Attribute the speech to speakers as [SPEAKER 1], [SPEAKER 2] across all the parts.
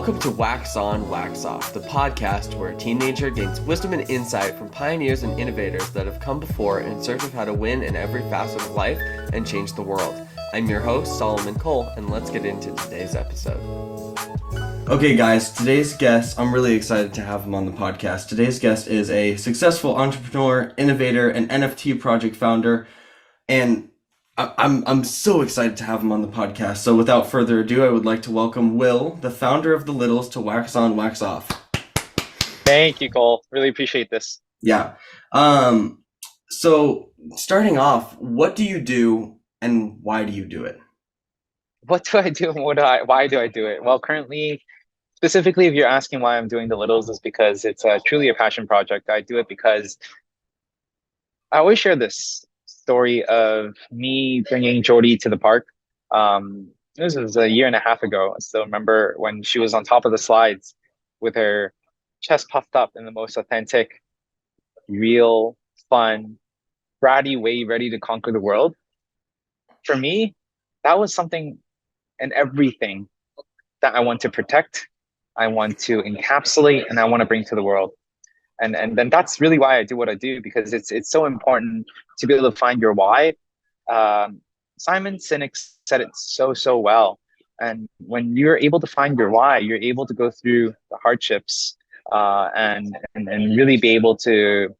[SPEAKER 1] Welcome to Wax On, Wax Off, the podcast where a teenager gains wisdom and insight from pioneers and innovators that have come before in search of how to win in every facet of life and change the world. I'm your host, Solomon Cole, and let's get into today's episode. Okay guys, today's guest, I'm really excited to have him on the podcast. Today's guest is a successful entrepreneur, innovator, and NFT project founder, and I'm so excited to have him on the podcast. So without further ado, I would like to welcome Wil, the founder of the Littles, to Wax On, Wax Off.
[SPEAKER 2] Thank you, Cole. Really appreciate this.
[SPEAKER 1] Yeah. So starting off, what do you do and why do you do it?
[SPEAKER 2] What do I do and why do I do it? Well, currently, specifically, if you're asking why I'm doing the Littles, is because it's truly a passion project. I do it because I always share this story of me bringing Jordy to the park. This was a year and a half ago. I still remember when she was on top of the slides with her chest puffed up in the most authentic, real, fun, bratty way, ready to conquer the world. For me, that was something and everything that I want to protect, I want to encapsulate, and I want to bring to the world. And then that's really why I do what I do, because it's so important to be able to find your why. Simon Sinek said it so well. And when you're able to find your why, you're able to go through the hardships and really be able to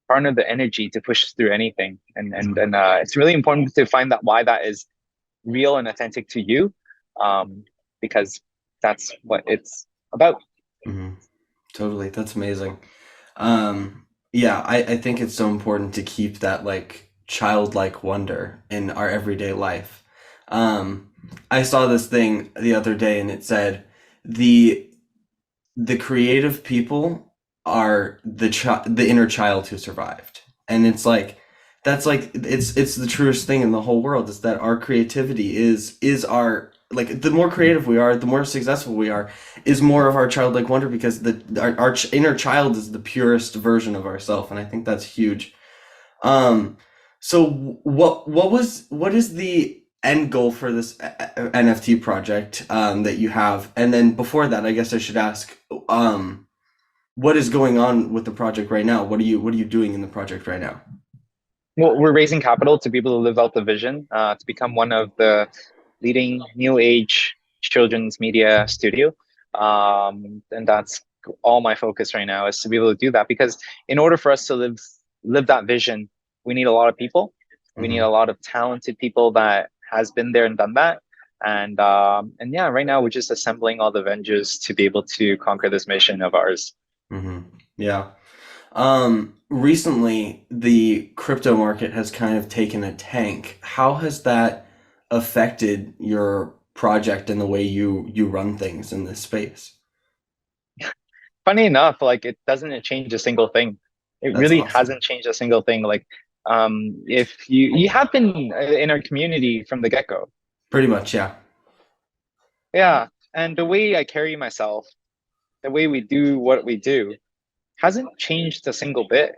[SPEAKER 2] garner the energy to push through anything. And it's really important to find that why that is real and authentic to you, because that's what it's about.
[SPEAKER 1] Mm-hmm. Totally. That's amazing. Yeah, I think it's so important to keep that like childlike wonder in our everyday life. I saw this thing the other day and it said the creative people are the inner child who survived. And it's like that's like it's the truest thing in the whole world, is that our creativity is our, like, the more creative we are, the more successful we are, is more of our childlike wonder, because our inner child is the purest version of ourselves, and I think that's huge. So what is the end goal for this NFT project that you have? And then before that, I guess I should ask, what is going on with the project right now? What are you doing in the project right now?
[SPEAKER 2] Well, we're raising capital to be able to live out the vision, to become one of the leading new age children's media studio. And that's all my focus right now, is to be able to do that, because in order for us to live that vision, we need a lot of people. We need a lot of talented people that has been there and done that. And yeah, right now we're just assembling all the Avengers to be able to conquer this mission of ours.
[SPEAKER 1] Mm-hmm. Yeah. Recently the crypto market has kind of taken a tank. How has that affected your project and the way you run things in this space?
[SPEAKER 2] Funny enough, like, it doesn't change a single thing. It
[SPEAKER 1] That's
[SPEAKER 2] really
[SPEAKER 1] awesome.
[SPEAKER 2] hasn't changed a single thing. Like, if you have been in our community from the get-go.
[SPEAKER 1] Pretty much, yeah.
[SPEAKER 2] Yeah. And the way I carry myself, the way we do what we do, hasn't changed a single bit.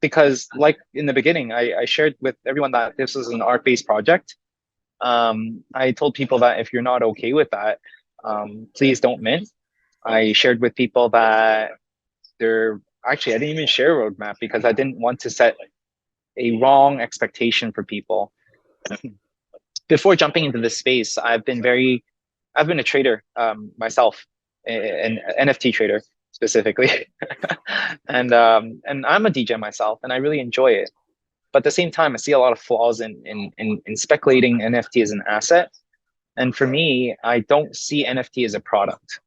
[SPEAKER 2] Because, like, in the beginning, I shared with everyone that this is an art-based project. I told people that if you're not okay with that, please don't mint. I shared with people that I didn't even share a roadmap, because I didn't want to set a wrong expectation for people. Before jumping into this space, I've been a trader myself, an NFT trader specifically, and I'm a DJ myself, and I really enjoy it. But at the same time, I see a lot of flaws in speculating NFT as an asset. And for me, I don't see NFT as a product.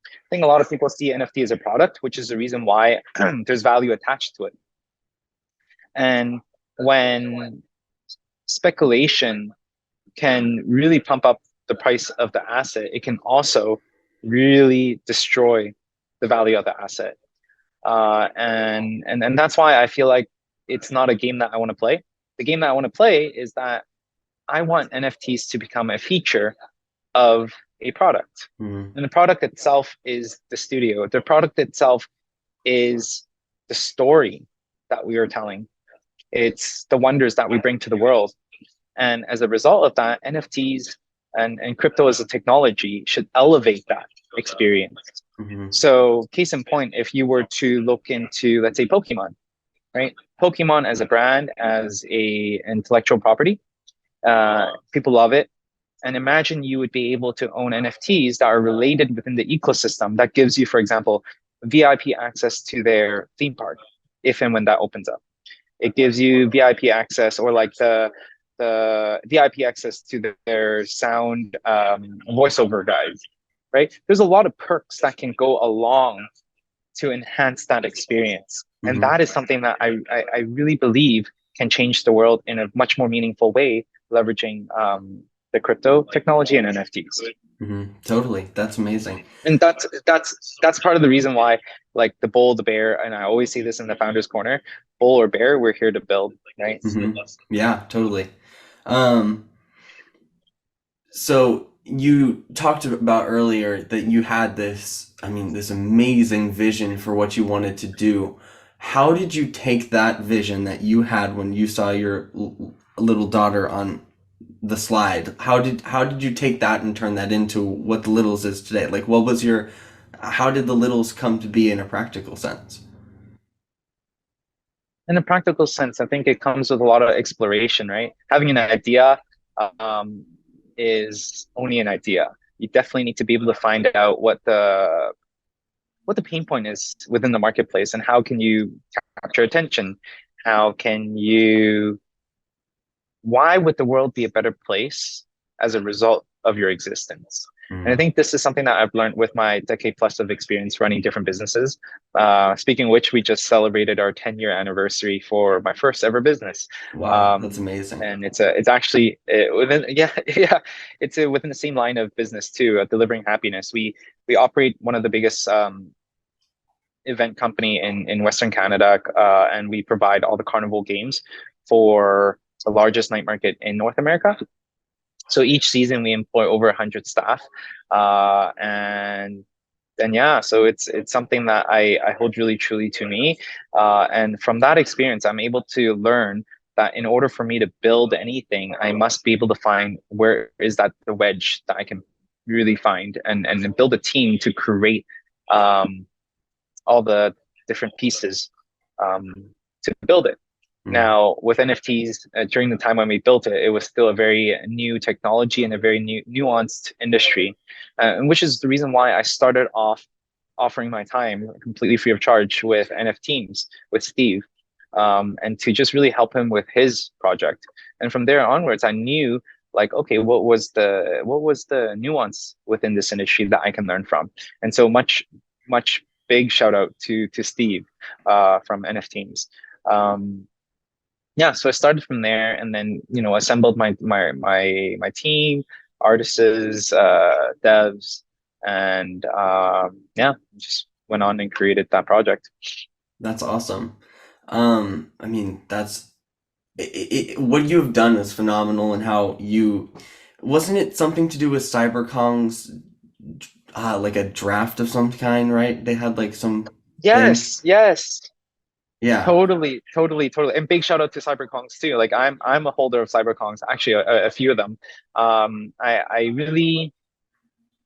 [SPEAKER 2] I think a lot of people see NFT as a product, which is the reason why there's value attached to it. And when speculation can really pump up the price of the asset, it can also really destroy the value of the asset. And that's why I feel like it's not a game that I want to play. The game that I want to play is that I want NFTs to become a feature of a product.
[SPEAKER 1] Mm-hmm.
[SPEAKER 2] And the product itself is the studio. The product itself is the story that we are telling. It's the wonders that we bring to the world. And as a result of that, NFTs and crypto as a technology should elevate that. experience.
[SPEAKER 1] Hmm.
[SPEAKER 2] So, case in point, if you were to look into, let's say, Pokemon, right? Pokemon as a brand, as a intellectual property, people love it. And imagine you would be able to own NFTs that are related within the ecosystem that gives you, for example, VIP access to their theme park, if and when that opens up. It gives you VIP access, or like the VIP access to their sound voiceover guides, right? There's a lot of perks that can go along to enhance that experience. And
[SPEAKER 1] Hmm.
[SPEAKER 2] that is something that I really believe can change the world in a much more meaningful way, leveraging the crypto technology and NFTs.
[SPEAKER 1] Hmm. Totally. That's amazing.
[SPEAKER 2] And that's part of the reason why, like the bull, the bear, and I always say this in the founders corner, bull or bear, we're here to build, right?
[SPEAKER 1] Hmm. Yeah, totally. Um, so you talked about earlier that you had this, I mean, this amazing vision for what you wanted to do. How did you take that vision that you had when you saw your little daughter on the slide? How did you take that and turn that into what the Littles is today? Like, what was your, how did the Littles come to be in a practical sense?
[SPEAKER 2] In a practical sense, I think it comes with a lot of exploration, right? Having an idea um, is only an idea. You definitely need to be able to find out what the pain point is within the marketplace, and how can you capture attention? How can you Why would the world be a better place as a result of your existence? And I
[SPEAKER 1] Mm.
[SPEAKER 2] think this is something that I've learned with my decade plus of experience running different businesses. Speaking of which, we just celebrated our 10-year anniversary for my first ever business.
[SPEAKER 1] Wow, that's
[SPEAKER 2] Um,
[SPEAKER 1] amazing.
[SPEAKER 2] and it's actually within, yeah, yeah, it's within the same line of business too, delivering happiness. We operate one of the biggest event company in Western Canada, and we provide all the carnival games for the largest night market in North America. So each season we employ over 100 staff, and yeah, so it's something that I hold really truly to me, and from that experience, I'm able to learn that in order for me to build anything, I must be able to find where is that the wedge that I can really find, and build a team to create um, all the different pieces um, to build it.
[SPEAKER 1] Mm.
[SPEAKER 2] Now, with NFTs, during the time when we built it, it was still a very new technology and a very new nuanced industry, and which is the reason why I started off offering my time completely free of charge with NF teams with Steve, and to just really help him with his project. And from there onwards, I knew like, okay, what was the nuance within this industry that I can learn from? And so much big shout out to Steve from NF teams. Um, yeah, so I started from there, and then assembled my team, artists, devs, and yeah, just went on and created that project.
[SPEAKER 1] That's awesome. I mean, what you have done is phenomenal, and how you, wasn't it something to do with CyberKong's, like a draft of some kind, right? They had like some thing.
[SPEAKER 2] Yes, yes,
[SPEAKER 1] Yeah.
[SPEAKER 2] totally, and big shout out to CyberKongs too. Like I'm a holder of CyberKongs, actually a few of them.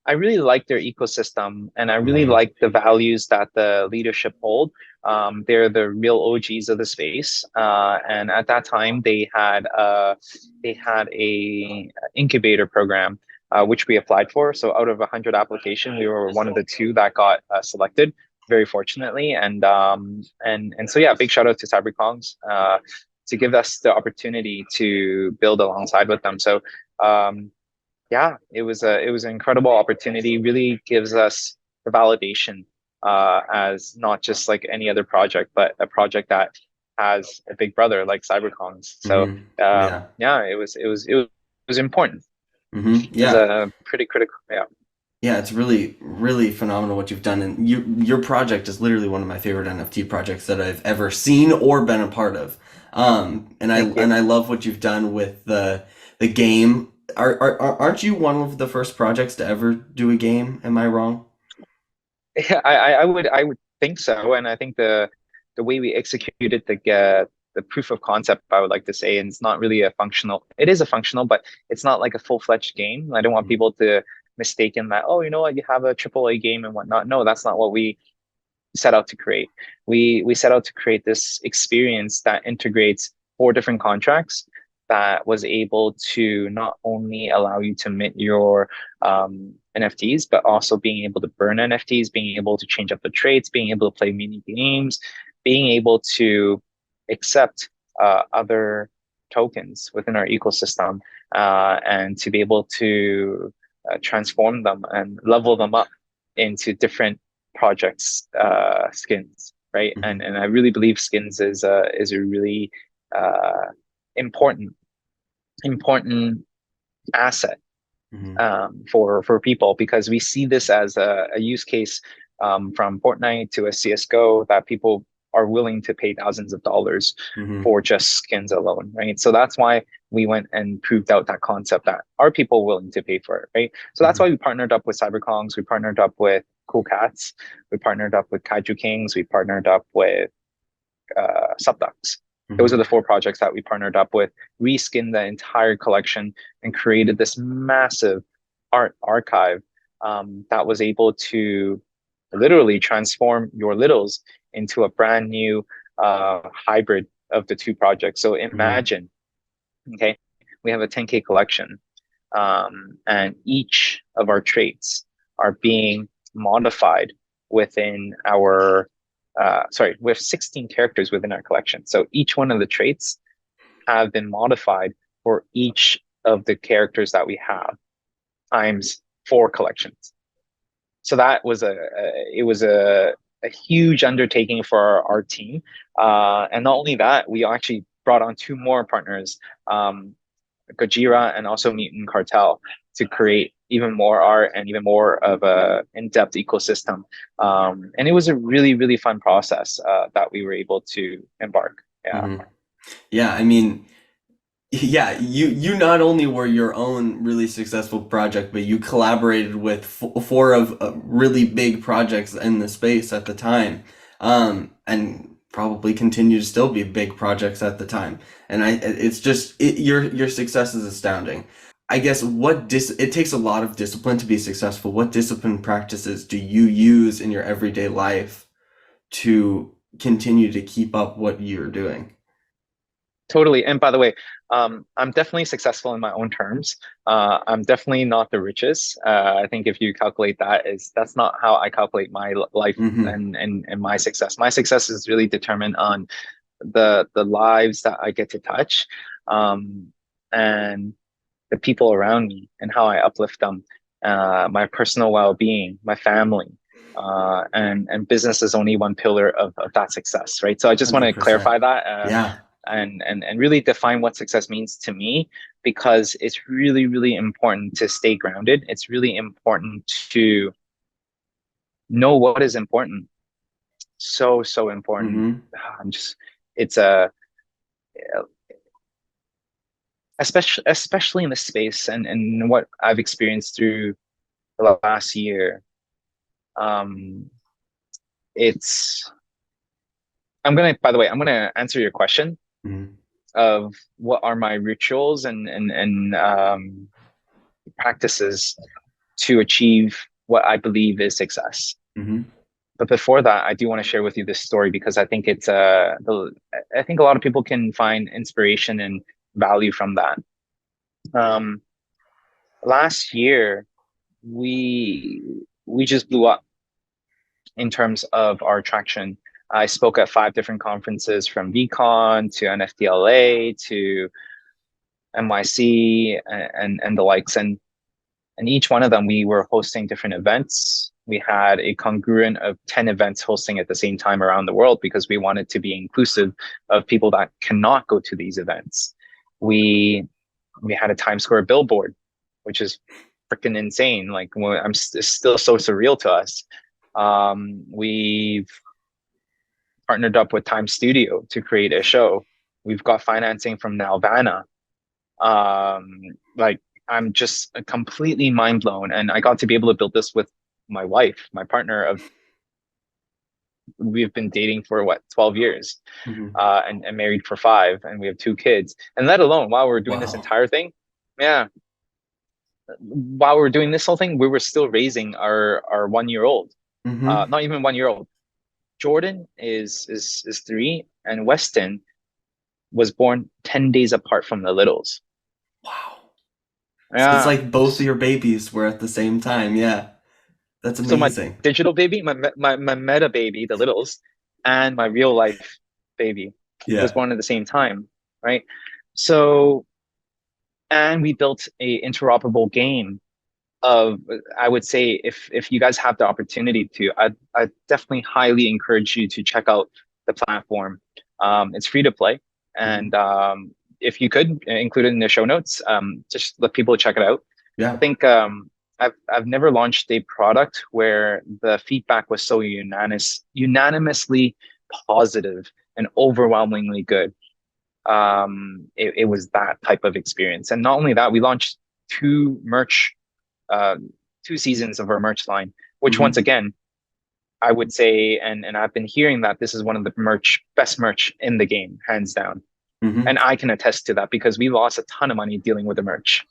[SPEAKER 2] I really like their ecosystem, and I really
[SPEAKER 1] Hmm.
[SPEAKER 2] like the values that the leadership hold. They're the real OGs of the space, and at that time they had a incubator program, which we applied for. So out of 100 application, we were one of the two that got selected, very fortunately. And so yeah, big shout out to CyberKongs to give us the opportunity to build alongside with them. So yeah, it was an incredible opportunity. Really gives us the validation as not just like any other project, but a project that has a big brother like CyberCons. So
[SPEAKER 1] Hmm. Yeah.
[SPEAKER 2] yeah, it was important.
[SPEAKER 1] Hmm.
[SPEAKER 2] It was
[SPEAKER 1] Yeah.
[SPEAKER 2] a pretty critical. Yeah,
[SPEAKER 1] Yeah, it's really, really phenomenal what you've done, and your project is literally one of my favorite NFT projects that I've ever seen or been a part of. And I
[SPEAKER 2] thank you.
[SPEAKER 1] and I love what you've done with the game. Aren't you one of the first projects to ever do a game? Am I wrong?
[SPEAKER 2] Yeah, I would think so, and I think the way we executed the proof of concept, I would like to say, and it's not really a functional. It is a functional, but it's not like a full-fledged game. I don't want people to mistaken that, oh, you know what, you have a AAA game and whatnot. No, that's not what we set out to create. We set out to create this experience that integrates four different contracts that was able to not only allow you to mint your NFTs, but also being able to burn NFTs, being able to change up the traits, being able to play mini games, being able to accept other tokens within our ecosystem, and to be able to transform them and level them up into different projects skins, right?
[SPEAKER 1] Hmm.
[SPEAKER 2] And I really believe skins is a really uh important important asset
[SPEAKER 1] Hmm.
[SPEAKER 2] for people, because we see this as a use case from Fortnite to a CS:GO, that people are willing to pay thousands of dollars
[SPEAKER 1] Hmm.
[SPEAKER 2] for just skins alone, right? So that's why we went and proved out that concept, that are people willing to pay for it, right? So that's why
[SPEAKER 1] Hmm.
[SPEAKER 2] we partnered up with Cyberkongs, we partnered up with Cool Cats, we partnered up with Kaiju Kings, we partnered up with Subducks. Those are
[SPEAKER 1] Hmm.
[SPEAKER 2] the four projects that we partnered up with, reskinned the entire collection, and created this massive art archive that was able to literally transform your Littles into a brand new hybrid of the two projects. So
[SPEAKER 1] Hmm.
[SPEAKER 2] imagine, okay, we have a 10K collection, and each of our traits are being modified within our sorry, we have 16 characters within our collection. So each one of the traits have been modified for each of the characters that we have times four collections. So that was it was a huge undertaking for our team. And not only that, we actually brought on two more partners, Gojira and also Mutant Cartel, to create even more art and even more of a in-depth ecosystem. And it was a really, really fun process that we were able to embark. Yeah,
[SPEAKER 1] Hmm. Yeah, I mean, yeah, you not only were your own really successful project, but you collaborated with four of really big projects in the space at the time, and probably continue to still be big projects at the time. And it's just your success is astounding. I guess it takes a lot of discipline to be successful. What discipline practices do you use in your everyday life to continue to keep up what you're doing?
[SPEAKER 2] totally. And by the way, I'm definitely successful in my own terms. I'm definitely not the richest. I think if you calculate that, is that's not how I calculate my life
[SPEAKER 1] Hmm.
[SPEAKER 2] and my success. My success is really determined on the lives that I get to touch, and the people around me and how I uplift them, my personal well-being, my family, and business is only one pillar of that success, right? So I just want to
[SPEAKER 1] 100%.
[SPEAKER 2] clarify that,
[SPEAKER 1] Yeah.
[SPEAKER 2] and really define what success means to me, because it's really, really important to stay grounded. It's really important to know what is important. So important.
[SPEAKER 1] Hmm.
[SPEAKER 2] I'm just, it's a especially in this space, and what I've experienced through the last year. Um, it's by the way, I'm gonna answer your question
[SPEAKER 1] Hmm.
[SPEAKER 2] of what are my rituals and practices to achieve what I believe is success.
[SPEAKER 1] Hmm.
[SPEAKER 2] But before that, I do want to share with you this story, because I think I think a lot of people can find inspiration and value from that. Um, Last year, we we just blew up in terms of our traction. I spoke at five different conferences, from VCon to NFTLA to NYC and the likes. And each one of them, we were hosting different events. We had a congruent of 10 events hosting at the same time around the world, because we wanted to be inclusive of people that cannot go to these events. We we had a Times Square billboard, which is freaking insane. Like, it's still so surreal to us. We've partnered up with Time Studio to create a show. We've got financing from Nalvana. Um, like, I'm just completely mind blown, and I got to be able to build this with my wife, my partner of we've been dating for what, 12 years,
[SPEAKER 1] Hmm.
[SPEAKER 2] and married for five, and we have two kids. And let alone while we're doing this
[SPEAKER 1] Wow.
[SPEAKER 2] entire thing, yeah, while we were doing this whole thing, we were still raising our 1 year old.
[SPEAKER 1] Mm-hmm.
[SPEAKER 2] Not even 1 year old. Jordan is 3, and Weston was born 10 days apart from the littles.
[SPEAKER 1] Wow. So it's
[SPEAKER 2] Yeah.
[SPEAKER 1] like both of your babies were at the same time. Yeah. That's
[SPEAKER 2] So my
[SPEAKER 1] amazing.
[SPEAKER 2] digital baby, my meta baby, the littles, and my real life baby was
[SPEAKER 1] Yeah.
[SPEAKER 2] born at the same time, right? So, and we built a interoperable game of, I would say, if you guys have the opportunity to, I definitely highly encourage you to check out the platform. It's free to play,
[SPEAKER 1] Hmm.
[SPEAKER 2] and if you could include it in the show notes, just let people check it out. I
[SPEAKER 1] Yeah.
[SPEAKER 2] think I've never launched a product where the feedback was so unanimously positive and overwhelmingly good. It was that type of experience, and not only that, we launched two merch, uh, 2 seasons of our merch line, which once
[SPEAKER 1] Hmm.
[SPEAKER 2] again I would say, and I've been hearing that this is one of the best merch in the game, hands down.
[SPEAKER 1] Hmm.
[SPEAKER 2] And I can attest to that because we lost a ton of money dealing with the merch.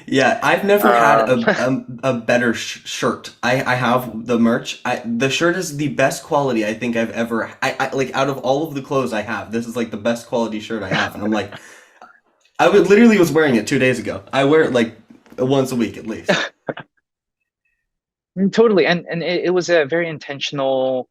[SPEAKER 1] Yeah, I've never had
[SPEAKER 2] Um,
[SPEAKER 1] a better shirt. I have the merch. The shirt is the best quality I think I've ever. I like out of all of the clothes I have, this is like the best quality shirt I have, and I'm like, I would literally was wearing it 2 days ago. I wear it like once a week at least.
[SPEAKER 2] totally, and it was a very intentional.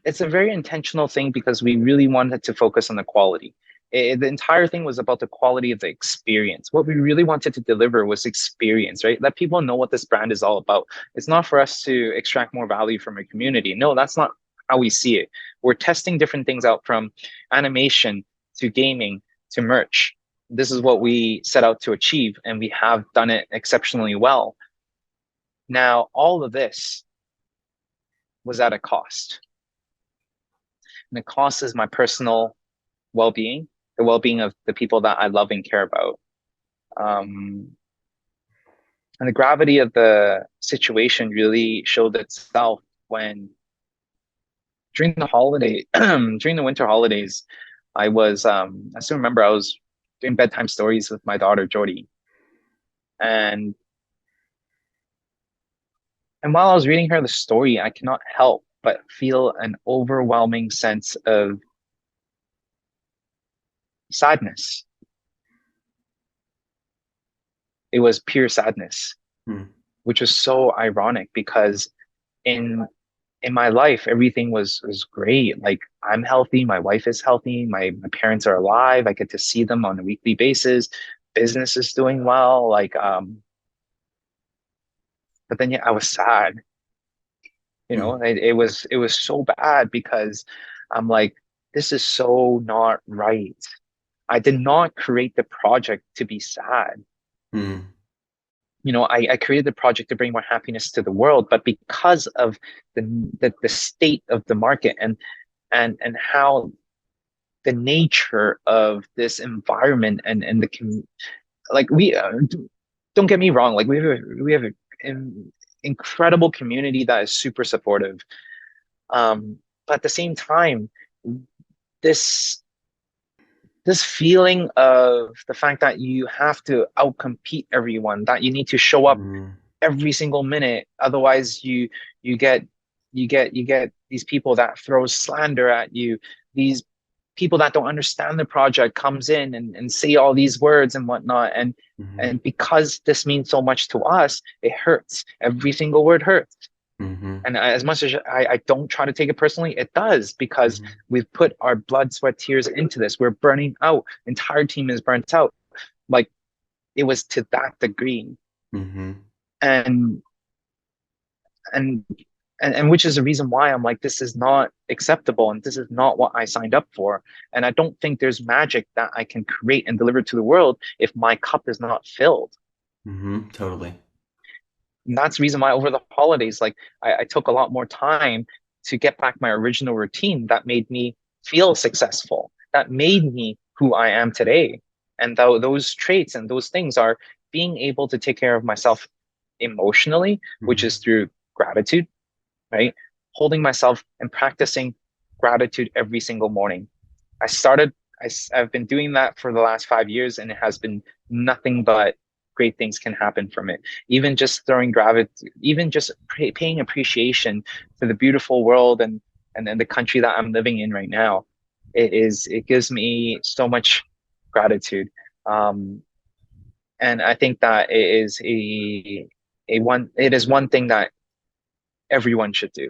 [SPEAKER 2] It's a very intentional thing because we really wanted to focus on the quality. The entire thing was about the quality of the experience. What we really wanted to deliver was experience, right? Let people know what this brand is all about. It's not for us to extract more value from a community. No, that's not how we see it. We're testing different things out, from animation to gaming to merch. This is what we set out to achieve, and we have done it exceptionally well. Now, all of this was at a cost. And the cost is my personal well-being, the well-being of the people that I love and care about. Um, and the gravity of the situation really showed itself when, during the holiday, during the winter holidays, I still remember I was doing bedtime stories with my daughter Jody, and while I was reading her the story, I cannot help but feel an overwhelming sense of sadness. It was pure sadness,
[SPEAKER 1] Hmm.
[SPEAKER 2] which was so ironic because in in my life everything was great. Like, I'm healthy, my wife is healthy, my parents are alive, I get to see them on a weekly basis, business is doing well, like, but then yeah, I was sad.
[SPEAKER 1] Hmm.
[SPEAKER 2] It was so bad because I'm like, this is so not right. I did not create the project to be sad.
[SPEAKER 1] Hmm.
[SPEAKER 2] I created the project to bring more happiness to the world, but because of the the state of the market, and how the nature of this environment, and like, we don't get me wrong, like, we have an incredible community that is super supportive, but at the same time, this this feeling of the fact that you have to outcompete everyone, that you need to show up
[SPEAKER 1] Hmm.
[SPEAKER 2] every single minute, otherwise you get you get these people that throw slander at you, these people that don't understand the project comes in and say all these words and whatnot,
[SPEAKER 1] Hmm.
[SPEAKER 2] and because this means so much to us, it hurts. Every single word hurts.
[SPEAKER 1] Hmm.
[SPEAKER 2] And as much as I don't try to take it personally, it does, because
[SPEAKER 1] Hmm.
[SPEAKER 2] we've put our blood, sweat, tears into this. We're burning out. Entire team is burnt out. Like, it was to that degree.
[SPEAKER 1] Hmm.
[SPEAKER 2] And and and which is the reason why I'm like, this is not acceptable, and this is not what I signed up for. And I don't think there's magic that I can create and deliver to the world if my cup is not filled.
[SPEAKER 1] Hmm. Totally.
[SPEAKER 2] And that's the reason why over the holidays, like, I took a lot more time to get back my original routine that made me feel successful, that made me who I am today. And those traits and those things are being able to take care of myself emotionally, which is
[SPEAKER 1] Hmm.
[SPEAKER 2] through gratitude, right? Holding myself and practicing gratitude every single morning. I've been doing that for the last 5 years, and it has been nothing but great things can happen from it. Even just throwing gravity, even just paying appreciation for the beautiful world and the country that I'm living in right now. It gives me so much gratitude. Um, and I think that it is one thing that everyone should do.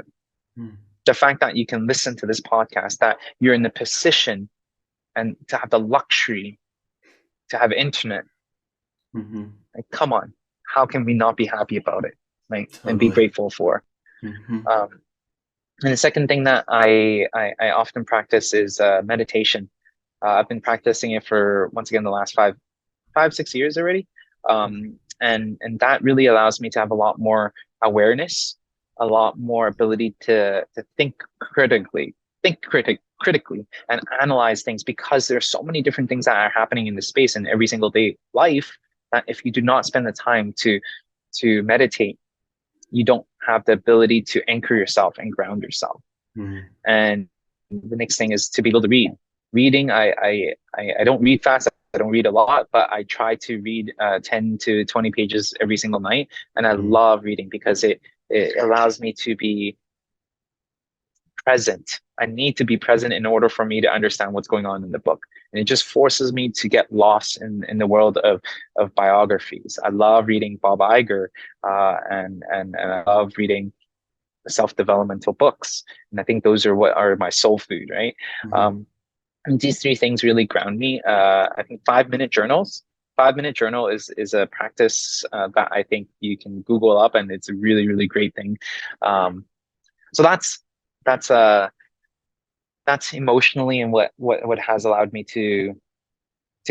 [SPEAKER 1] Mm.
[SPEAKER 2] The fact that you can listen to this podcast, that you're in the position and to have the luxury to have internet,
[SPEAKER 1] Mm-hmm.
[SPEAKER 2] like come on, how can we not be happy about it? Like and be
[SPEAKER 1] Totally.
[SPEAKER 2] grateful for.
[SPEAKER 1] Mm-hmm.
[SPEAKER 2] Um, and the second thing that I often practice is meditation. I've been practicing it for once again the last 6 years already. And that really allows me to have a lot more awareness, a lot more ability to think critically and analyze things, because there's so many different things that are happening in the space in every single day life, that if you do not spend the time to meditate, you don't have the ability to anchor yourself and ground yourself.
[SPEAKER 1] Mm-hmm.
[SPEAKER 2] And the next thing is to be able to read. Reading, I don't read fast. I don't read a lot, but I try to read 10 to 20 pages every single night. And I
[SPEAKER 1] Mm-hmm.
[SPEAKER 2] love reading because it allows me to be present. I need to be present in order for me to understand what's going on in the book. And it just forces me to get lost in the world of biographies. I love reading Bob Iger, and I love reading self-developmental books. And I think those are what are my soul food, right?
[SPEAKER 1] Mm-hmm.
[SPEAKER 2] Um, and these three things really ground me. I think 5 minute journals. 5 minute journal is a practice that I think you can Google up, and it's a really, really great thing. Um, so that's uh that's emotionally and what has allowed me to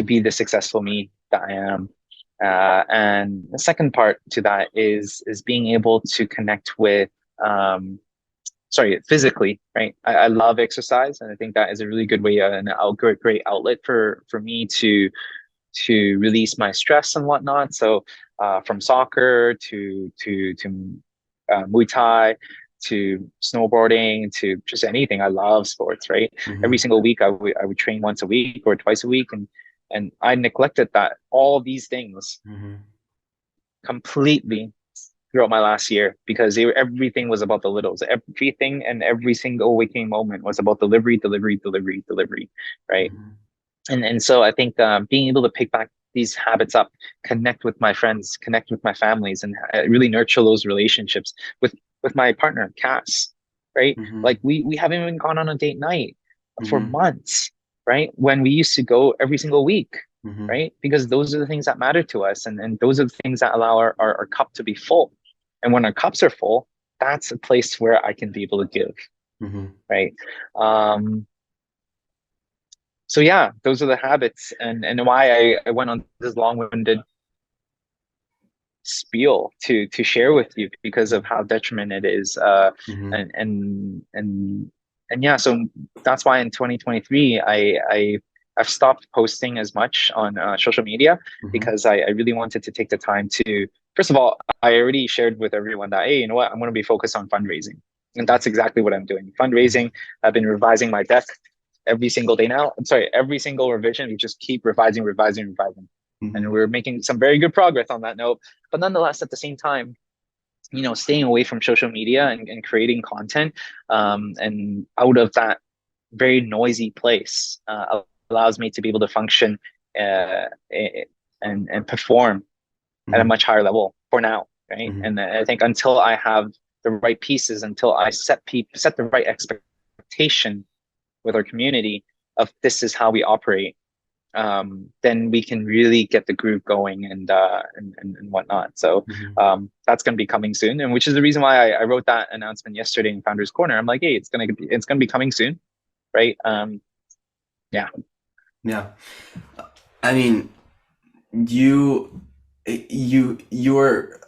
[SPEAKER 2] be the successful me that I am. And the second part to that is being able to connect with physically, right? I love exercise, and I think that is a really good way, great outlet for me to release my stress and whatnot. So from soccer to Muay Thai to snowboarding to just anything. I love sports, right? Every
[SPEAKER 1] Mm-hmm.
[SPEAKER 2] single week I would train once a week or twice a week, and I neglected that all these things
[SPEAKER 1] Mm-hmm.
[SPEAKER 2] completely throughout my last year, because everything was about the littles. Everything and every single waking moment was about delivery, delivery, delivery, delivery, right?
[SPEAKER 1] Mm-hmm.
[SPEAKER 2] And so I think being able to pick back these habits up, connect with my friends, connect with my families, and really nurture those relationships with my partner, Cass, right?
[SPEAKER 1] Mm-hmm.
[SPEAKER 2] Like we haven't even gone on a date night for
[SPEAKER 1] Mm-hmm.
[SPEAKER 2] months, right? When we used to go every single week,
[SPEAKER 1] Mm-hmm.
[SPEAKER 2] right? Because those are the things that matter to us, and those are the things that allow our cup to be full. And when our cups are full, that's a place where I can be able to give,
[SPEAKER 1] Mm-hmm.
[SPEAKER 2] right? Um, so yeah, those are the habits, and why I went on this long-winded spiel to share with you, because of how detriment it is.
[SPEAKER 1] Mm-hmm.
[SPEAKER 2] And and and and yeah, so that's why in 2023 I've stopped posting as much on social media,
[SPEAKER 1] Mm-hmm.
[SPEAKER 2] because I really wanted to take the time to, first of all, I already shared with everyone that, hey, you know what, I'm going to be focused on fundraising. And that's exactly what I'm doing. Fundraising. I've been revising my deck every single day now. I'm sorry, every single revision, we just keep revising, revising, revising. And
[SPEAKER 1] Mm-hmm.
[SPEAKER 2] we're making some very good progress on that note. But nonetheless, at the same time, staying away from social media and creating content, and out of that very noisy place, allows me to be able to function uh, and perform at a
[SPEAKER 1] Mm-hmm.
[SPEAKER 2] much higher level for now, right?
[SPEAKER 1] Mm-hmm.
[SPEAKER 2] And I think until I have the right pieces, until I set the right expectation with our community of this is how we operate, then we can really get the groove going and whatnot. So
[SPEAKER 1] Mm-hmm.
[SPEAKER 2] that's going to be coming soon, and which is the reason why I wrote that announcement yesterday in Founders Corner. I'm like, hey, it's gonna be coming soon, right? Yeah.
[SPEAKER 1] Yeah. I mean, you you're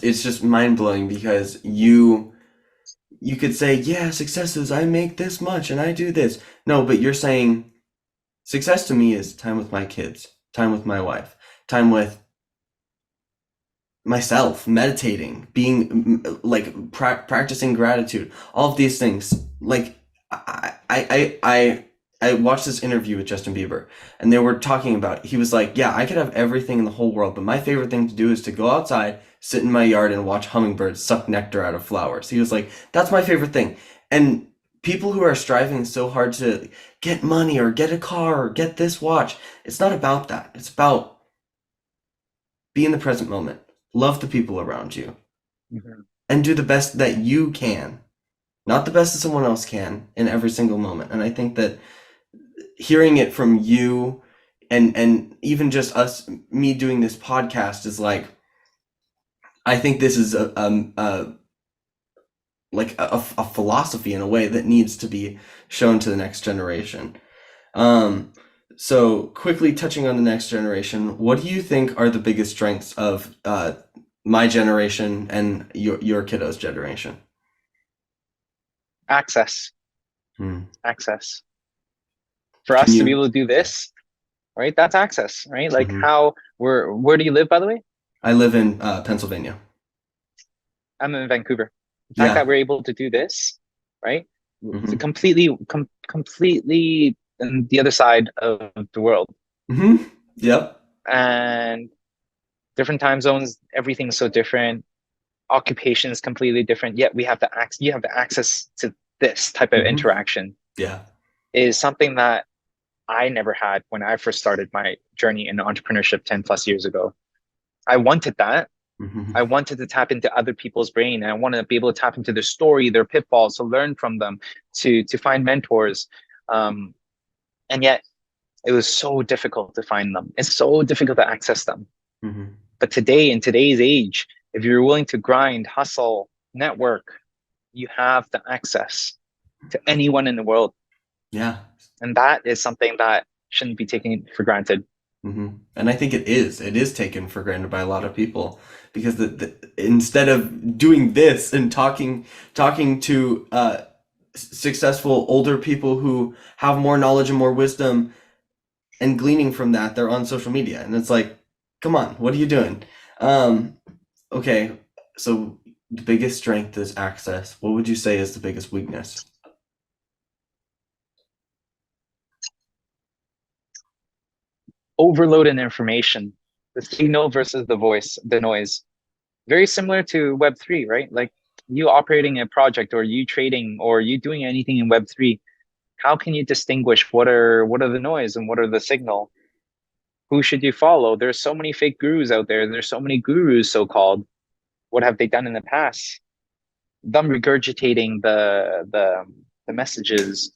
[SPEAKER 1] it's just mind blowing because you could say, yeah, success is I make this much and I do this. No, but you're saying success to me is time with my kids, time with my wife, time with myself, meditating, being like practicing gratitude, all of these things. Like I I watched this interview with Justin Bieber, and they were talking about, he was like, yeah, I could have everything in the whole world, but my favorite thing to do is to go outside, sit in my yard, and watch hummingbirds suck nectar out of flowers. He was like, that's my favorite thing. And people who are striving so hard to get money or get a car or get this watch, it's not about that. It's about be in the present moment, love the people around you,
[SPEAKER 2] Mhm.
[SPEAKER 1] and do the best that you can, not the best that someone else can in every single moment. And I think that hearing it from you and even just us, me doing this podcast is like, I think this is a philosophy in a way that needs to be shown to the next generation. Um, so quickly touching on the next generation, what do you think are the biggest strengths of my generation and your kiddos' generation?
[SPEAKER 2] Access,
[SPEAKER 1] Hmm.
[SPEAKER 2] access. For
[SPEAKER 1] Can
[SPEAKER 2] us to be
[SPEAKER 1] you?
[SPEAKER 2] able to do this, right? That's access, right? Like
[SPEAKER 1] Mhm.
[SPEAKER 2] how where do you live, by the way?
[SPEAKER 1] I live in Pennsylvania.
[SPEAKER 2] I'm in Vancouver. The fact
[SPEAKER 1] Yeah.
[SPEAKER 2] that we're able to do this, right? It's a
[SPEAKER 1] Hmm.
[SPEAKER 2] completely on the other side of the world.
[SPEAKER 1] Hmm. Yep.
[SPEAKER 2] And different time zones, everything's so different. Occupation is completely different. Yet we have the you have the access to this type of
[SPEAKER 1] Hmm.
[SPEAKER 2] interaction
[SPEAKER 1] Yeah.
[SPEAKER 2] is something that I never had when I first started my journey in entrepreneurship 10 plus years ago. I wanted that.
[SPEAKER 1] Hmm.
[SPEAKER 2] I wanted to tap into other people's brain, and I wanted to be able to tap into their story, their pitfalls, to learn from them, to find mentors. Um, and yet it was so difficult to find them. It's so difficult to access them.
[SPEAKER 1] Hmm.
[SPEAKER 2] But today, in today's age, if you're willing to grind, hustle, network, you have the access to anyone in the world.
[SPEAKER 1] Yeah.
[SPEAKER 2] And that is something that shouldn't be taken for granted.
[SPEAKER 1] Hmm. And I think it is. It is taken for granted by a lot of people because instead of doing this and talking to successful older people who have more knowledge and more wisdom and gleaning from that, they're on social media, and it's like, come on, what are you doing? Um, okay, so the biggest strength is access. What would you say is the biggest weakness?
[SPEAKER 2] Overload in information, the signal versus the voice, the noise. Very similar to Web3, right? Like you operating a project or you trading or you doing anything in Web3, how can you distinguish what are the noise and what are the signal? Who should you follow? There's so many fake gurus out there. There's so many gurus, so called. What have they done in the past? Them regurgitating the messages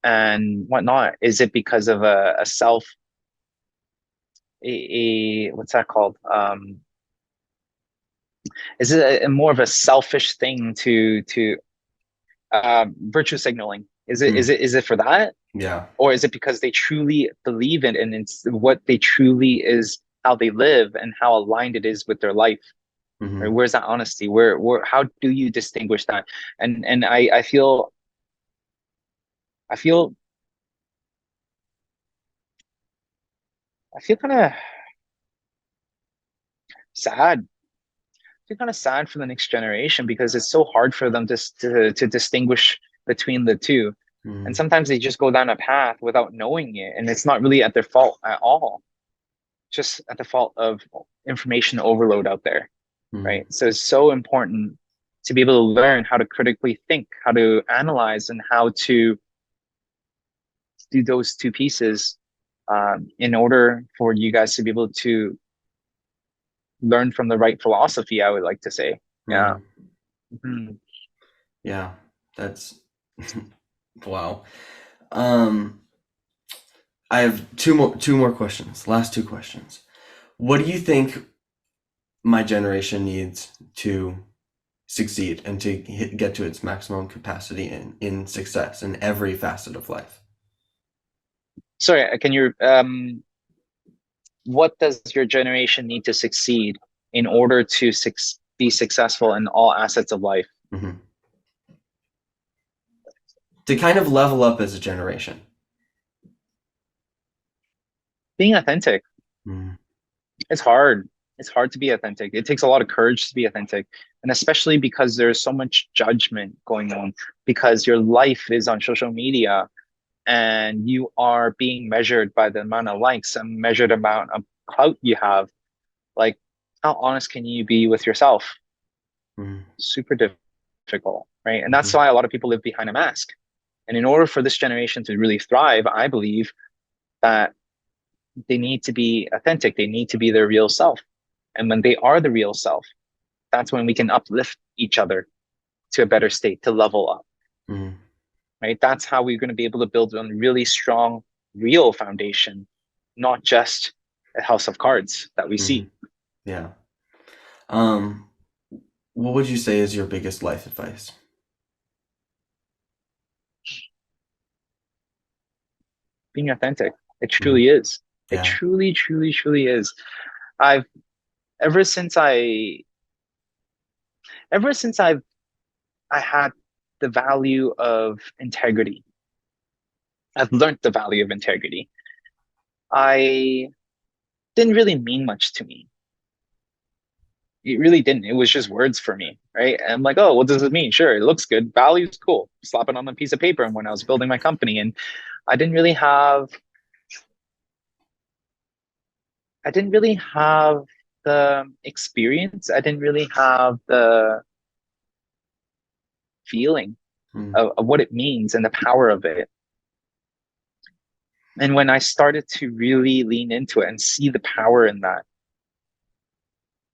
[SPEAKER 2] and whatnot. Is it because of a self what's that called? Is it more of a selfish thing to virtue signaling?
[SPEAKER 1] Hmm.
[SPEAKER 2] Is it for that,
[SPEAKER 1] Yeah.
[SPEAKER 2] or is it because they truly believe it and it's what they truly is, how they live and how aligned it is with their life? Right?
[SPEAKER 1] Hmm.
[SPEAKER 2] Where's that honesty? Where how do you distinguish that? And I feel I feel kind of sad. I feel kind of sad for the next generation because it's so hard for them to distinguish between the two. And
[SPEAKER 1] Hmm.
[SPEAKER 2] sometimes they just go down a path without knowing it, and it's not really at their fault at all. Just at the fault of information overload out there,
[SPEAKER 1] Hmm.
[SPEAKER 2] right? So it's so important to be able to learn how to critically think, how to analyze, and how to do those two pieces in order for you guys to be able to learn from the right philosophy, I would like to say. Yeah.
[SPEAKER 1] Hmm.
[SPEAKER 2] Mhm.
[SPEAKER 1] Yeah. That's wow. Um, I have two more questions. Last two questions. What do you think my generation needs to succeed and to get to its maximum capacity in success in every facet of life?
[SPEAKER 2] Sorry, can you, what does your generation need to succeed in order to be successful in all assets of life?
[SPEAKER 1] Hmm. To kind of level up as a generation.
[SPEAKER 2] Being authentic.
[SPEAKER 1] Mm.
[SPEAKER 2] It's hard. It's hard to be authentic. It takes a lot of courage to be authentic. And especially because there's so much judgment going on, because your life is on social media. and you are being measured by the amount of likes and measured amount of clout you have, like how honest can you be with yourself?
[SPEAKER 1] Mm,
[SPEAKER 2] Super difficult, right? And that's
[SPEAKER 1] mhm,
[SPEAKER 2] why a lot of people live behind a mask. And in order for this generation to really thrive, I believe that they need to be authentic. They need to be their real self. And when they are the real self, that's when we can uplift each other to a better state, to level up,
[SPEAKER 1] mm,
[SPEAKER 2] right? That's how we're going to be able to build a really strong, real foundation, not just a house of cards that we
[SPEAKER 1] mhm.
[SPEAKER 2] see.
[SPEAKER 1] Yeah. Um, what would you say is your biggest life advice?
[SPEAKER 2] Being authentic, it
[SPEAKER 1] Mm,
[SPEAKER 2] truly is. It
[SPEAKER 1] yeah.
[SPEAKER 2] truly, truly, truly is. I've ever since ever since I had the value of integrity. I've learned the value of integrity. I didn't really mean much to me. It really didn't. It was just words for me, right? And I'm like, oh, what does it mean? Sure, it looks good. Value's cool. Slap it on a piece of paper. And when I was building my company, and I didn't really have, I didn't really have the experience. I didn't really have the feeling
[SPEAKER 1] Mm,
[SPEAKER 2] of what it means and the power of it. And when I started to really lean into it and see the power in that,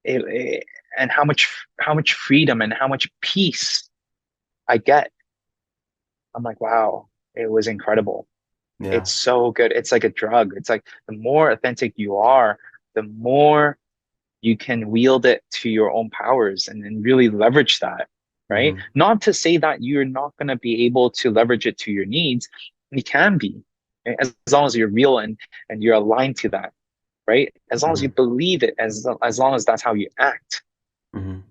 [SPEAKER 2] and how much freedom and how much peace I get, I'm like, wow, it was incredible.
[SPEAKER 1] yeah.
[SPEAKER 2] It's so good. It's like a drug. It's like the more authentic you are, the more you can wield it to your own powers and really leverage that, right?
[SPEAKER 1] Mhm,
[SPEAKER 2] Not to say that you're not going to be able to leverage it to your needs. You can be, right? As long as you're real and you're aligned to that, right? As long as you
[SPEAKER 1] mhm,
[SPEAKER 2] believe it, as long as that's how you act,
[SPEAKER 1] mhm,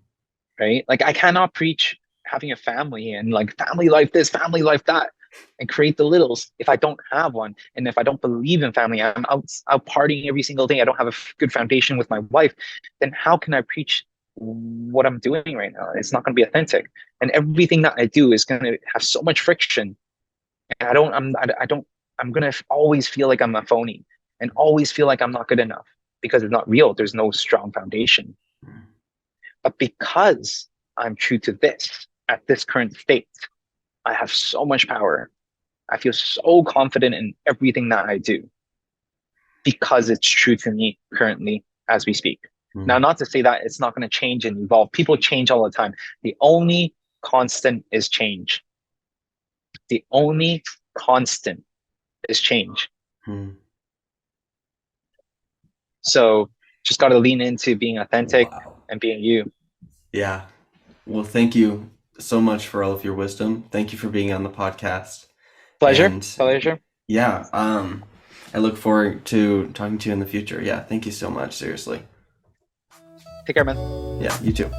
[SPEAKER 2] right? Like I cannot preach having a family and like family life this, family life that, and create the littles if I don't have one. And if I don't believe in family, I'm out partying every single day. I don't have a good foundation with my wife. Then how can I preach what I'm doing right now? It's not going to be authentic. And everything that I do is going to have so much friction. And I don't, I'm going to always feel like I'm a phony and always feel like I'm not good enough because it's not real. There's no strong foundation.
[SPEAKER 1] mhm.
[SPEAKER 2] But because I'm true to this at this current state, I have so much power. I feel so confident in everything that I do because it's true to me currently as we speak. Now,
[SPEAKER 1] Mhm.
[SPEAKER 2] not to say that it's not going to change and evolve. People change all the time. The only constant is change. The only constant is change.
[SPEAKER 1] Mhm.
[SPEAKER 2] So just got to lean into being authentic
[SPEAKER 1] Wow.
[SPEAKER 2] and being you.
[SPEAKER 1] Yeah. Well, thank you so much for all of your wisdom. Thank you for being on the podcast.
[SPEAKER 2] Pleasure.
[SPEAKER 1] And
[SPEAKER 2] Pleasure.
[SPEAKER 1] yeah, I look forward to talking to you in the future. Yeah, thank you so much. Seriously.
[SPEAKER 2] Take care, man.
[SPEAKER 1] Yeah, you too.